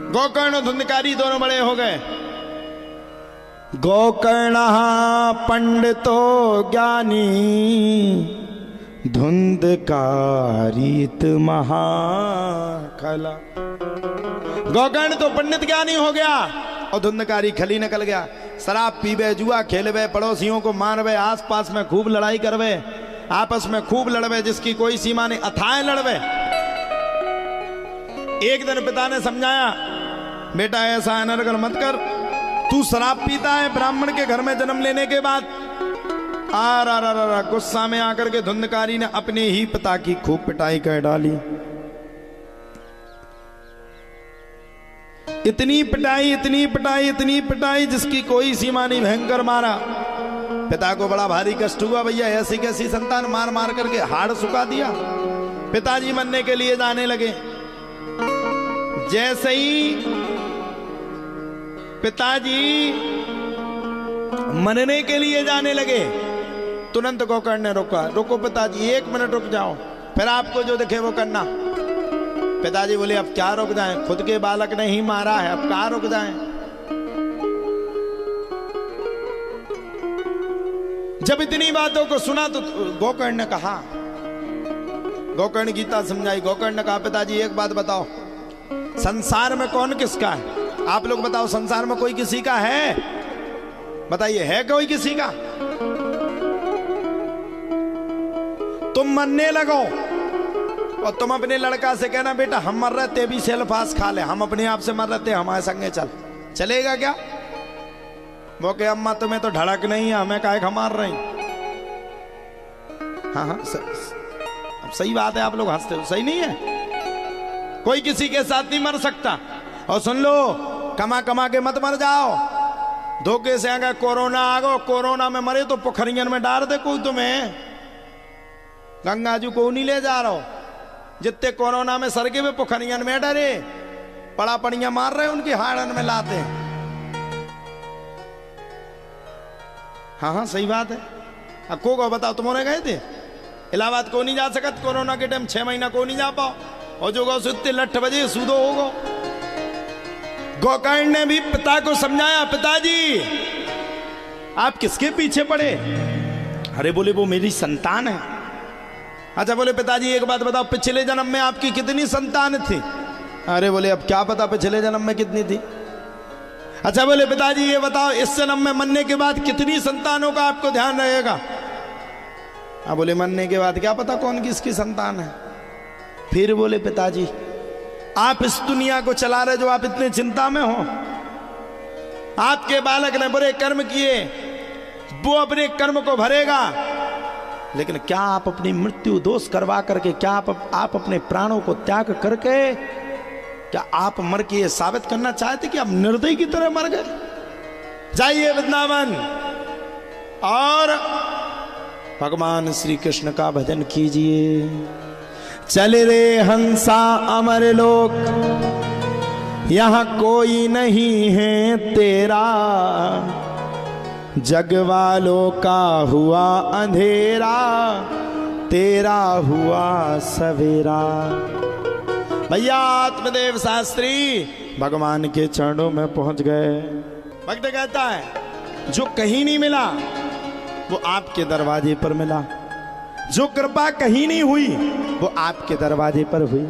गोकर्ण और धुंधकारी दोनों बड़े हो गए। गोकर्ण पंडितो ज्ञानी, धुंधकारित महाखला। गोकर्ण तो पंडित ज्ञानी हो गया और धुंधकारी खली निकल गया। शराब पीबे, जुआ खेलवे, पड़ोसियों को मारवे, आसपास में खूब लड़ाई करवे, आपस में खूब लड़वे, जिसकी कोई सीमा नहीं, अथाए लड़वे। एक दिन पिता ने समझाया, बेटा ऐसा अनर्गल मत कर, तू शराब पीता है ब्राह्मण के घर में जन्म लेने के बाद। गुस्सा में आकर के धुंधकारी ने अपने ही पिता की खूब पिटाई कर डाली। इतनी पिटाई, इतनी पिटाई, इतनी पिटाई, जिसकी कोई सीमा नहीं, भयंकर मारा। पिता को बड़ा भारी कष्ट हुआ, भैया ऐसी कैसी संतान, मार मार करके हाड़ सुखा दिया। पिताजी मरने के लिए जाने लगे। जैसे ही पिताजी मरने के लिए जाने लगे, तुरंत गोकर्ण ने रोका, रुको पिताजी, 1 मिनट रुक जाओ, फिर आपको जो दिखे वो करना। पिताजी बोले, अब क्या रुक जाएं, खुद के बालक ने ही मारा है, अब कहां रुक जाएं। जब इतनी बातों को सुना तो गोकर्ण ने कहा, गोकर्ण गीता समझाई। गोकर्ण ने कहा, पिताजी एक बात बताओ, संसार में कौन किसका है? आप लोग बताओ, संसार में कोई किसी का है? बताइए, है कोई किसी का? तुम मरने लगो और तुम अपने लड़का से कहना, बेटा हम मर रहे थे भी सेल्फास खा ले, हम अपने आप से मर रहे थे, हमारे संगे चल, चलेगा क्या? वो कहे, अम्मा तुम्हें तो ढड़क नहीं है, हमें काहे का मार रही? हाँ, सही बात है, आप लोग हंसते हो, सही नहीं है? कोई किसी के साथ नहीं मर सकता। और सुन लो, कमा कमा के मत मर जाओ। धोखे से अगर कोरोना आ गो, कोरोना में मरे तो पोखरियन में डाल दे कोई तुम्हें, गंगा जी को नहीं ले जा रहा हो। जितने कोरोना में सरके हुए पोखरियन में डरे, पड़ा पड़िया मार रहे उनकी हाड़न में लाते। हाँ, सही बात है। अब को बताओ, तुम्हारे गए थे इलाहाबाद, को नहीं जा सकत कोरोना के टाइम, 6 महीना को नहीं जा पाओ, और जो गो सुते लठ बजे सूदो होगो। गोकर्ण ने भी पिता को समझाया, पिताजी आप किसके पीछे पड़े? अरे बोले, वो मेरी संतान है। अच्छा, बोले पिताजी एक बात बताओ, पिछले जन्म में आपकी कितनी संतान थी? अरे बोले, अब क्या पता पिछले जन्म में कितनी थी। अच्छा, बोले पिताजी ये बताओ, इस जन्म में मरने के बाद कितनी संतानों का आपको ध्यान रहेगा? हाँ, बोले मरने के बाद क्या पता कौन किसकी संतान है। फिर बोले, पिताजी आप इस दुनिया को चला रहे, जो आप इतने चिंता में हो, आपके बालक ने बुरे कर्म किए, वो अपने कर्म को भरेगा, लेकिन क्या आप अपनी मृत्यु दोष करवा करके, क्या आप अपने प्राणों को त्याग करके, क्या आप मर के ये साबित करना चाहते कि आप निर्दयी की तरह मर गए? जाइए वृंदावन और भगवान श्री कृष्ण का भजन कीजिए। चल रे हंसा अमर लोक, यहां कोई नहीं है तेरा, जग वालों का हुआ अंधेरा, तेरा हुआ सवेरा। भैया आत्मदेव शास्त्री भगवान के चरणों में पहुंच गए। भक्त कहता है, जो कहीं नहीं मिला वो आपके दरवाजे पर मिला, जो कृपा कहीं नहीं हुई वो आपके दरवाजे पर हुई।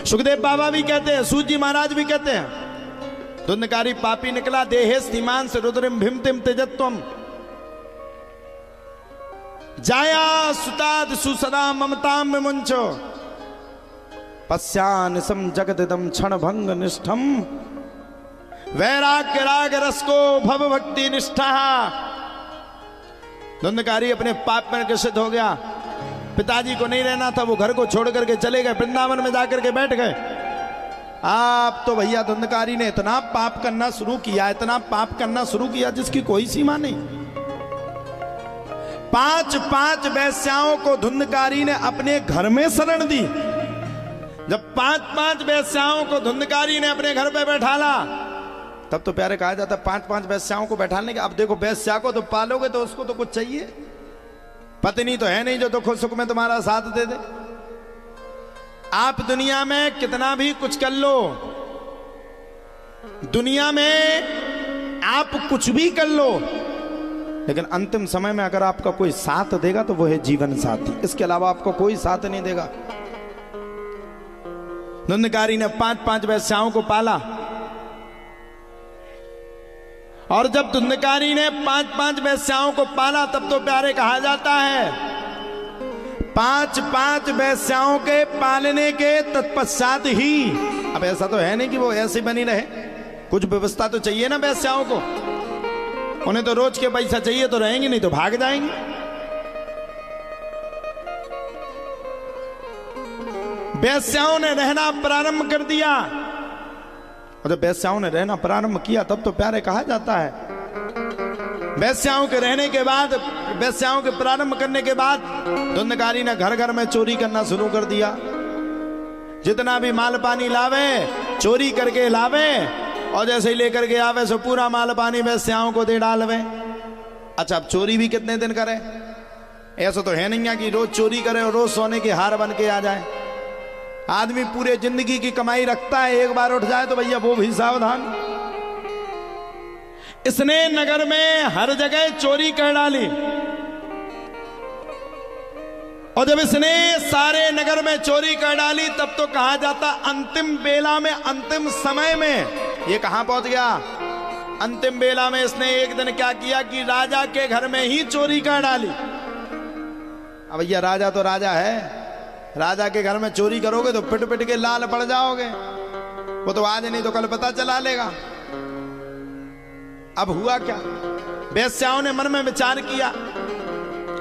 सुखदेव बाबा भी कहते हैं, सूत जी महाराज भी कहते हैं, धुंधकारी पापी निकला, देहे सीमान से रुद्रिम भीमतिम तेजत्वम, जाया सुताद सुसदा ममताम में मुंचो, पश्यान सम जगदिदम क्षण भंग निष्ठम, वैराग्य राग रस को भव भक्ति निष्ठा। धुंधकारी अपने पाप में ग्रसित हो गया, पिताजी को नहीं रहना था, वो घर को छोड़ करके चले गए, वृंदावन में जाकर के बैठ गए। आप तो भैया धुंधकारी ने इतना पाप करना शुरू किया, इतना पाप करना शुरू किया जिसकी कोई सीमा नहीं। 5 वेश्याओं को धुंधकारी ने अपने घर में शरण दी। जब 5 वेश्याओं को धुंधकारी ने अपने घर पे बैठाला, तब तो प्यारे कहा जाता 5 वेश्याओं को बैठाने के। अब देखो, वेश्या को तो पालोगे तो उसको तो कुछ चाहिए, पत्नी तो है नहीं जो दुख सुख में तुम्हारा साथ दे दे। आप दुनिया में कितना भी कुछ कर लो, दुनिया में आप कुछ भी कर लो, लेकिन अंतिम समय में अगर आपका कोई साथ देगा तो वो है जीवन साथी, इसके अलावा आपको कोई साथ नहीं देगा। धुंधकारी ने 5-5 वेश्याओं को पाला, और जब धुंधकारी ने 5-5 वेश्याओं को पाला तब तो प्यारे कहा जाता है 5-5 वेश्याओं के पालने के तत्पश्चात ही, अब ऐसा तो है नहीं कि वो ऐसी बनी रहे, कुछ व्यवस्था तो चाहिए ना वेश्याओं को, उन्हें तो रोज के पैसा चाहिए तो रहेंगे, नहीं तो भाग जाएंगे। वेश्याओं ने रहना प्रारंभ कर दिया, और जब वेश्याओं ने रहना प्रारंभ किया तब तो प्यारे कहा जाता है वेश्याओं के रहने के बाद, वेश्याओं के प्रारंभ करने के बाद धुंधकारी ने घर घर में चोरी करना शुरू कर दिया। जितना भी माल पानी लावे चोरी करके लावे, और जैसे ही लेकर के आवे सो पूरा माल पानी वेश्याओं को दे डालवे। अच्छा, अब चोरी भी कितने दिन करे? ऐसा तो है नहीं कि रोज चोरी करे और रोज सोने के हार बन के आ जाए। आदमी पूरे जिंदगी की कमाई रखता है, एक बार उठ जाए तो भैया वो भी सावधान। इसने नगर में हर जगह चोरी कर डाली, और जब इसने सारे नगर में चोरी कर डाली तब तो कहा जाता अंतिम बेला में, अंतिम समय में ये कहां पहुंच गया? अंतिम बेला में इसने एक दिन क्या किया कि राजा के घर में ही चोरी कर डाली। अब भैया राजा तो राजा है, राजा के घर में चोरी करोगे तो पिट पिट के लाल पड़ जाओगे, वो तो आज नहीं तो कल पता चला लेगा। अब हुआ क्या? वेश्याओं ने मन में विचार किया,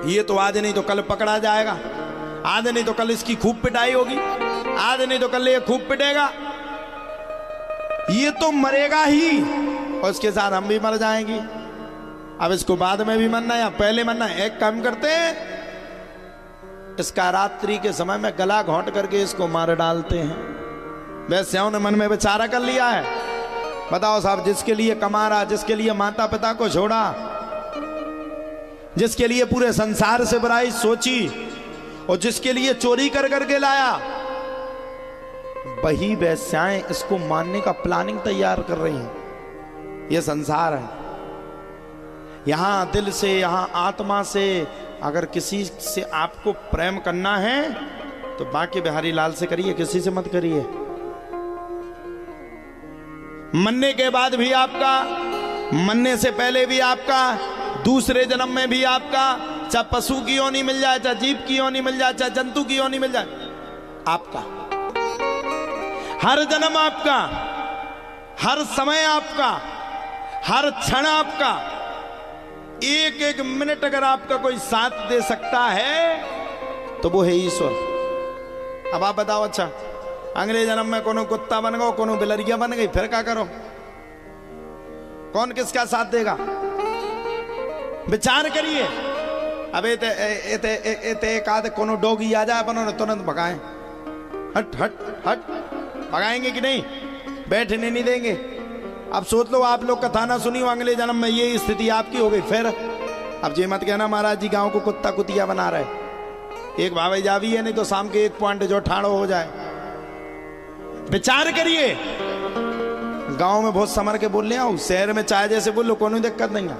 ये तो आज नहीं तो कल पकड़ा जाएगा, आज नहीं तो कल इसकी खूब पिटाई होगी, आज नहीं तो कल ये खूब पिटेगा, ये तो मरेगा ही और उसके साथ हम भी मर जाएंगे। अब इसको बाद में भी मरना या पहले मरना? एक काम करते हैं, इसका रात्रि के समय में गला घोंट करके इसको मार डालते हैं। वेश्याओं ने मन में विचार कर लिया है। बताओ साहब, जिसके लिए कमा रहा, जिसके लिए माता पिता को छोड़ा, जिसके लिए पूरे संसार से बुराई सोची और जिसके लिए चोरी कर करके लाया, वही वेश्याएं इसको मारने का प्लानिंग तैयार कर रही हैं। यह संसार है, यहां दिल से, यहां आत्मा से अगर किसी से आपको प्रेम करना है तो बाकी बिहारी लाल से करिए, किसी से मत करिए। मरने के बाद भी आपका, मरने से पहले भी आपका, दूसरे जन्म में भी आपका, चाहे पशु की योनि मिल जाए, चाहे जीव की योनि मिल जाए, चाहे जंतु की योनि मिल जाए, आपका हर जन्म आपका, हर समय आपका, हर क्षण आपका, एक एक मिनट अगर आपका कोई साथ दे सकता है तो वो है ईश्वर। अब आप बताओ, अच्छा अगले जन्म में कोनो कुत्ता बन गो, कोनो बिलरिया बन गई, फिर क्या करो? कौन किसका साथ देगा? विचार करिए। अब एक आध कोनो डोगी आ जाए अपन तुरंत भगाएं, हट हट हट, भगाएंगे कि नहीं? बैठने नहीं देंगे। अब सोच लो, आप लोग कथा ना सुनी हो, अगले जन्म में ये स्थिति आपकी हो गई, फिर अब ये मत कहना महाराज जी गांव को कुत्ता कुतिया बना रहे। एक भावे जावी है, नहीं तो शाम के 1 पॉइंट जो ठाड़ो हो जाए। विचार करिए। गांव में बहुत समर के बोल ले आओ, शहर में चाहे जैसे बोल लो, कोई दिक्कत नहीं है।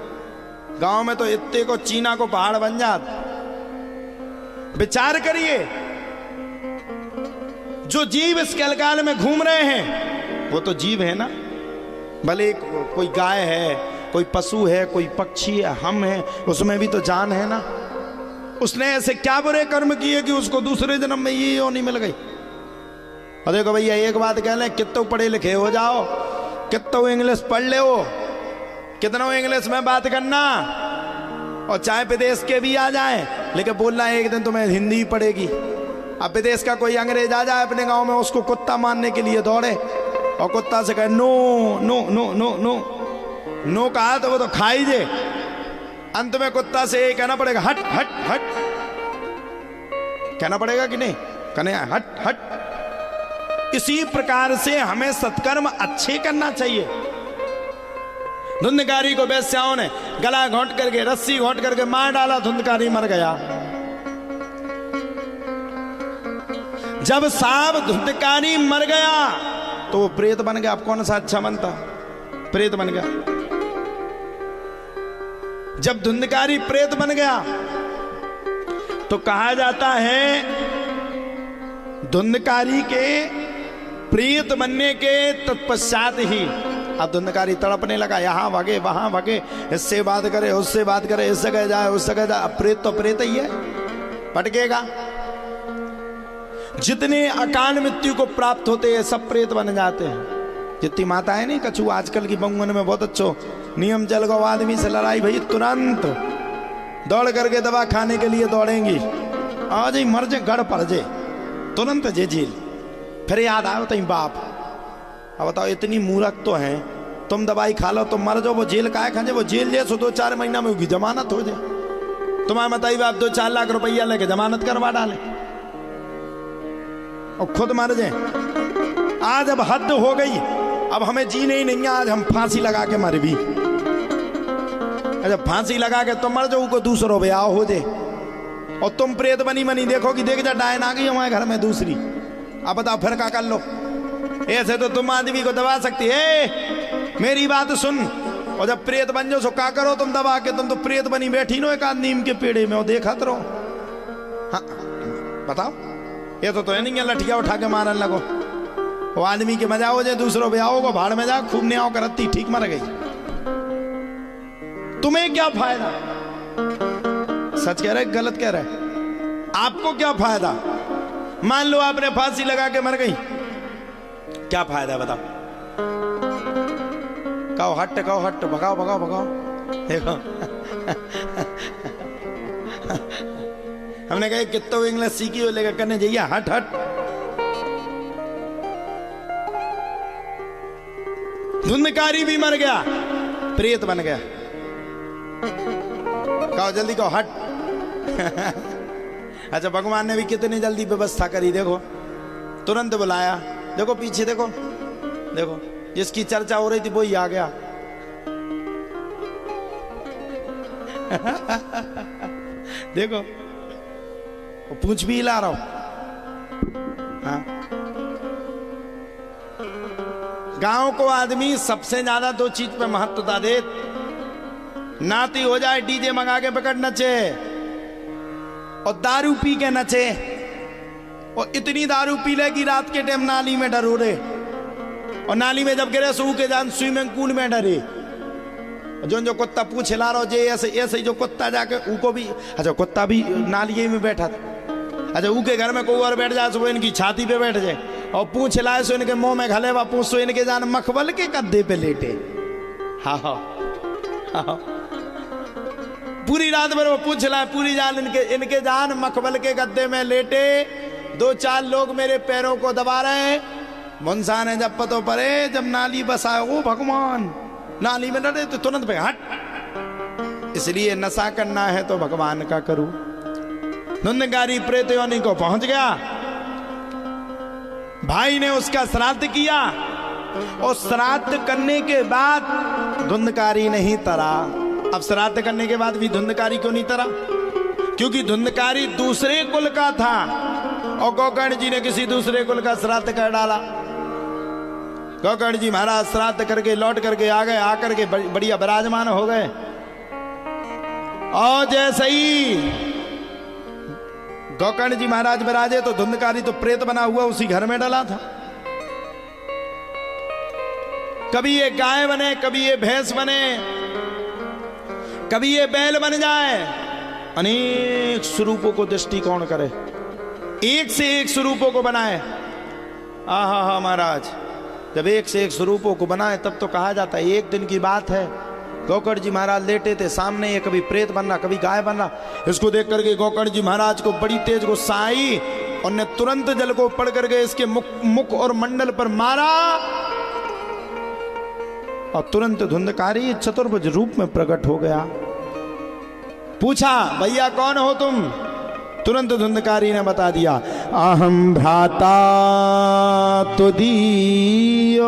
गांव में तो इतने को चीना को पहाड़ बन जात। विचार करिए, जो जीव इस कलकाल में घूम रहे हैं वो तो जीव है ना, भले कोई गाय है, कोई पशु है, कोई पक्षी है, हम हैं, उसमें भी तो जान है ना। उसने ऐसे क्या बुरे कर्म किए कि उसको दूसरे जन्म में ये योनि मिल गई। और देखो भैया, एक बात कह लें, कितने पढ़े लिखे हो जाओ, कितने इंग्लिश पढ़ ले हो, कितना इंग्लिश में बात करना, और चाहे विदेश के भी आ जाए, लेकिन बोलना है एक दिन तुम्हें हिंदी पड़ेगी। अब विदेश का कोई अंग्रेज आ जाए अपने गांव में, उसको कुत्ता मारने के लिए दौड़े और कुत्ता से कहे no no no no no no, कहा तो वो तो खाई जे। अंत में कुत्ता से ये कहना पड़ेगा हट हट हट, कहना पड़ेगा कि नहीं? कहने हट हट। इसी प्रकार से हमें सत्कर्म अच्छे करना चाहिए। धुंधकारी को वेश्याओं ने गला घोंट करके, रस्सी घोंट करके मार डाला, धुंधकारी मर गया। जब साहब धुंधकारी मर गया तो वो प्रेत बन गया। अब कौन सा अच्छा बनता? प्रेत बन गया। जब धुंधकारी प्रेत बन गया तो कहा जाता है धुंधकारी के प्रेत बनने के तत्पश्चात ही अब धुंधकारी तड़पने लगा, यहां भागे वहां भागे, इससे बात करे उससे बात करे, इस जगह जाए उस जगह जाए। अब प्रेत तो प्रेत ही है, भटकेगा। जितने अकाल मृत्यु को प्राप्त होते हैं सब प्रेत बन जाते हैं। जितनी माताएं नहीं कछु आजकल की बंगन में बहुत अच्छो नियम चल गो, आदमी से लड़ाई भई तुरंत दौड़ करके दवा खाने के लिए दौड़ेंगी, आज ही मर जे गड़ पड़ जे तुरंत जे जेल। फिर याद आयो तई बाप, अब बताओ इतनी मूर्ख तो है, तुम दवाई खा लो तुम मर जाओ, वो जेल काहे खाजे, वो जेल जैसो 2-4 महीना में होगी जमानत हो जाए। तुम्हारे बताइए बाप 2-4 लाख रुपया लेके जमानत करवा डाले और खुद मर जाए। आज अब हद हो गई, अब हमें जीने ही नहीं है, आज हम फांसी लगा के मर भी। जब फांसी लगा के तुम मर जाओ को दूसरो ब्याह हो जाए और तुम प्रेत बनी बनी देखो कि देख जा डायन आ गई हमारे घर में दूसरी। अब बताओ फिर क्या कर लो। ऐसे तो तुम आदमी को दबा सकती है, मेरी बात सुन। और जब प्रेत बन जाओ सो क्या करो तुम दबा के, तुम तो प्रेत बनी बैठी नो एक आध नीम के पेड़े में और देखा तो रहो। हाँ बताओ, ये तो है नहीं लठिया उठा के मारने लगो, वो आदमी के मजा हो जाए दूसरों ब्याह को भाड़ में जा खूब ने आओ करती ठीक मर गई, तुम्हें क्या फायदा। सच कह रहे गलत कह रहे, आपको क्या फायदा। मान लो आपने फांसी लगा के मर गई, क्या फायदा है बताओ। कहो हट कहो हट, भगाओ भगाओ भगाओ। देखो हमने कहा कितो इंग्लिश सीखी हो लेकर करने जाइए हट हट। धुंधकारी भी मर गया, प्रेत बन गया। कहो जल्दी कहो हट। अच्छा भगवान ने भी कितनी जल्दी व्यवस्था करी, देखो तुरंत बुलाया। देखो पीछे देखो, देखो जिसकी चर्चा हो रही थी वो ही आ गया। देखो पूंछ भी हिला रहा हूं। हाँ? गांव को आदमी सबसे ज्यादा 2 चीज पे महत्वता दे, नाती हो जाए डीजे मंगा के पकड़ नचे और दारू पी के नचे, और इतनी दारू पी ले कि रात के टाइम नाली में डरोरे, और नाली में जब गिरे सू के जान स्विमिंग पूल में डरे। जो जो कुत्ता पूछ ला रहा जे ऐसे ऐसे जो कुत्ता जाके उनको भी, अच्छा कुत्ता भी नाली में बैठा था, अच्छा ऊ के घर में कोई और बैठ जाए सो इनकी छाती पे बैठ जाए और पूछ लाए सो इनके मुंह में घले वा पूछ सो इनके जान मखबल के गद्दे पे लेटे। हाँ हाँ हाँ, पूरी रात भर वो पूछ लाए, पूरी जान इनके जान मखबल के गद्दे में लेटे। 2-4 लोग मेरे पैरों को दबा रहे। मुंसा ने जब पतो पड़े, जब नाली बसाए, ओ भगवान नाली में डरे तो तुरंत पे हट। इसलिए नशा करना है तो भगवान का करूं। धुंधकारी प्रेत योनि को पहुंच गया, भाई ने उसका श्राद्ध किया और श्राद्ध करने के बाद धुंधकारी नहीं तरा। अब श्राद्ध करने के बाद भी धुंधकारी क्यों नहीं तरा? क्योंकि धुंधकारी दूसरे कुल का था और गोकर्ण जी ने किसी दूसरे कुल का श्राद्ध कर डाला। गोकर्ण जी महाराज श्राद्ध करके लौट करके आ गए, आकर के बढ़िया विराजमान हो गए। और जैसे ही गोकर्ण जी महाराज विराजे तो धुंधकारी तो प्रेत बना हुआ उसी घर में डला था। कभी ये गाय बने, कभी ये भैंस बने, कभी ये बैल बन जाए। अनेक स्वरूपों को दृष्टिकोण करे, एक से एक स्वरूपों को बनाए। आहा हा महाराज, जब एक से एक स्वरूपों को बनाए तब तो कहा जाता है। एक दिन की बात है, गोकर्ण जी महाराज लेटे थे, सामने ये कभी प्रेत बन रहा कभी गाय बन रहा। इसको देख करके गोकर्ण जी महाराज को बड़ी तेज गुस्सा आई और ने तुरंत जल को पड़ करके इसके मुख और मंडल पर मारा और तुरंत धुंधकारी चतुर्भुज रूप में प्रकट हो गया। पूछा भैया कौन हो तुम? तुरंत धुंधकारी ने बता दिया, अहम भ्राता तुदीयोस्मि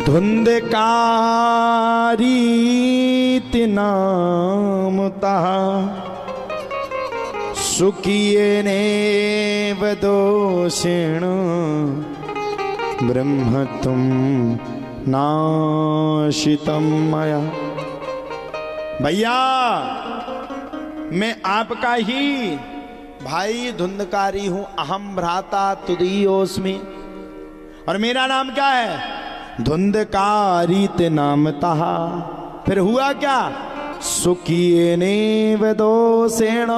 धुंधकारी नामतः सुखिये ने दोषिण ब्रह्म तुम नाशितम मया। भैया मैं आपका ही भाई धुंधकारी हूं, अहम भ्राता तुदीयोस्मि। और मेरा नाम क्या है? धुंधकारी ते नाम तहा। फिर हुआ क्या? सुखिए ने वदोसेण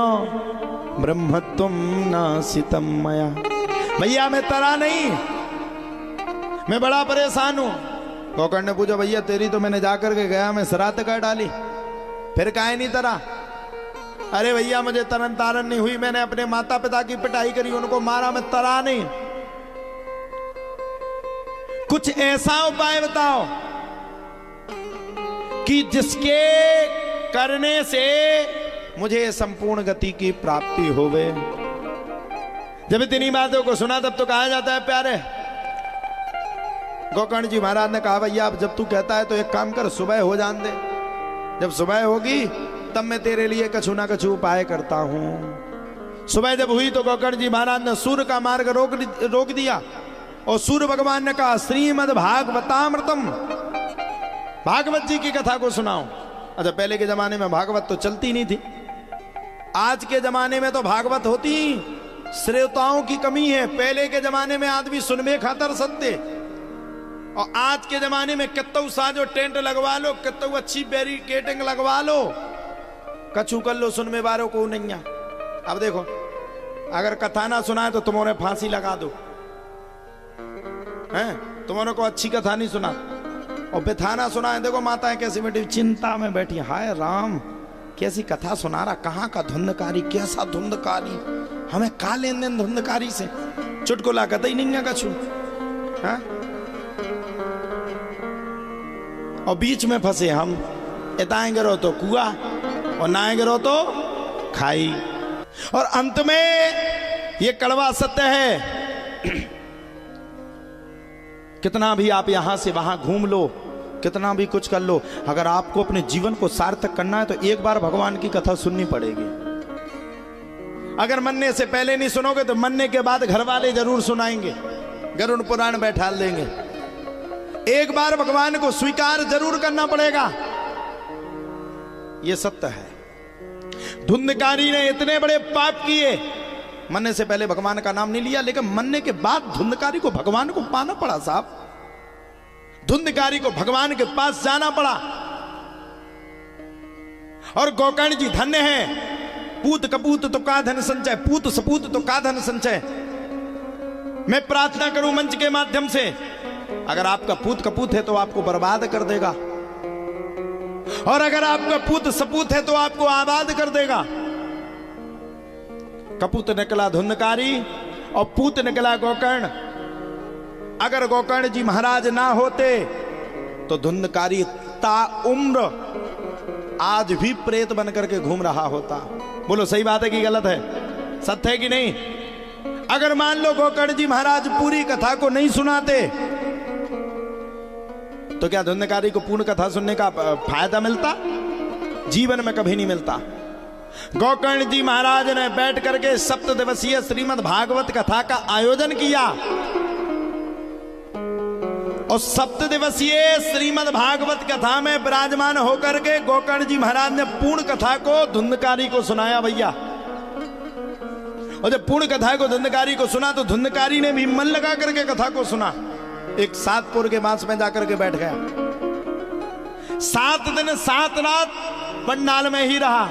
ब्रह्म तुम नासितम मया। भैया मैं तरा नहीं, मैं बड़ा परेशान हूं। गोकर्ण ने पूछा भैया तेरी तो मैंने जाकर के गया मैं शरात कर डाली, फिर काहे नहीं तरा? अरे भैया मुझे तरन तारन नहीं हुई, मैंने अपने माता पिता की पिटाई करी, उनको मारा, मैं तरा नहीं। कुछ ऐसा उपाय बताओ कि जिसके करने से मुझे संपूर्ण गति की प्राप्ति होवे। जब इतनी बातों को सुना तब तो कहा जाता है प्यारे। गोकर्ण जी महाराज ने कहा भैया अब जब तू कहता है तो एक काम कर, सुबह हो जान दे। जब सुबह होगी तब मैं तेरे लिए कछु ना कछु उपाय करता हूं। सुबह जब हुई तो गोकर्ण जी महाराज ने सूर्य का मार्ग रोक दिया और सूर्य भगवान ने कहा श्रीमद् भागवतामृतम, भागवत जी की कथा को सुनाओ। अच्छा पहले के जमाने में भागवत तो चलती नहीं थी, आज के जमाने में तो भागवत होती, श्रोताओं की कमी है। पहले के जमाने में आदमी सुनवे खातर सत्य, और आज के जमाने में कितौ साजो टेंट लगवा लो, कितौ अच्छी बैरिकेडिंग लगवा लो, कछु कर लो, सुनने वालों को नहीं। अब देखो अगर कथा ना सुनाए तो तुम्हारे फांसी लगा दो, हैं? तुम्हारे को अच्छी कथा नहीं सुना और बेथाना सुनाए, देखो माताएं कैसी बैठी चिंता में बैठी, हाय राम कैसी कथा सुना रहा, कहाँ का धुंधकारी, कैसा धुंधकारी, हमें का लेन देन धुंधकारी से, चुटकुला कहते ही नहीं है कछु। हाँ? और बीच में फंसे हम, इताएं गिरो तो कुआ और नाएं गिरो तो खाई। और अंत में ये कड़वा सत्य है, कितना भी आप यहां से वहां घूम लो, कितना भी कुछ कर लो, अगर आपको अपने जीवन को सार्थक करना है तो एक बार भगवान की कथा सुननी पड़ेगी। अगर मरने से पहले नहीं सुनोगे तो मरने के बाद घर वाले जरूर सुनाएंगे, गरुड़ पुराण बैठा देंगे। एक बार भगवान को स्वीकार जरूर करना पड़ेगा, यह सत्य है। धुंधकारी ने इतने बड़े पाप किए, मरने से पहले भगवान का नाम नहीं लिया, लेकिन मरने के बाद धुंधकारी को भगवान को पाना पड़ा। साहब धुंधकारी को भगवान के पास जाना पड़ा। और गोकर्ण जी धन्य हैं, पूत कपूत तो का धन संचय, पूत सपूत तो का धन संचय। मैं प्रार्थना करूं मंच के माध्यम से, अगर आपका पूत कपूत है तो आपको बर्बाद कर देगा, और अगर आपका पूत सपूत है तो आपको आबाद कर देगा। कपूत निकला धुंधकारी और पूत निकला गोकर्ण। अगर गोकर्ण जी महाराज ना होते तो धुंधकारी ताउम्र आज भी प्रेत बन करके घूम रहा होता। बोलो सही बात है कि गलत है, सत्य है कि नहीं? अगर मान लो गोकर्ण जी महाराज पूरी कथा को नहीं सुनाते तो क्या धुंधकारी को पूर्ण कथा सुनने का फायदा मिलता? जीवन में कभी नहीं मिलता। गोकर्ण जी महाराज ने बैठ करके 7 दिवसीय श्रीमद् भागवत कथा का आयोजन किया, और 7 दिवसीय श्रीमद् भागवत कथा में विराजमान होकर के गोकर्ण जी महाराज ने पूर्ण कथा को धुंधकारी को सुनाया। भैया और जब पूर्ण कथा को धुंधकारी को सुना तो धुंधकारी ने भी मन लगा करके कथा को सुना। एक 7 पुर के मांस में जाकर के बैठ गया, 7 दिन 7 रात पंडाल में ही रहा।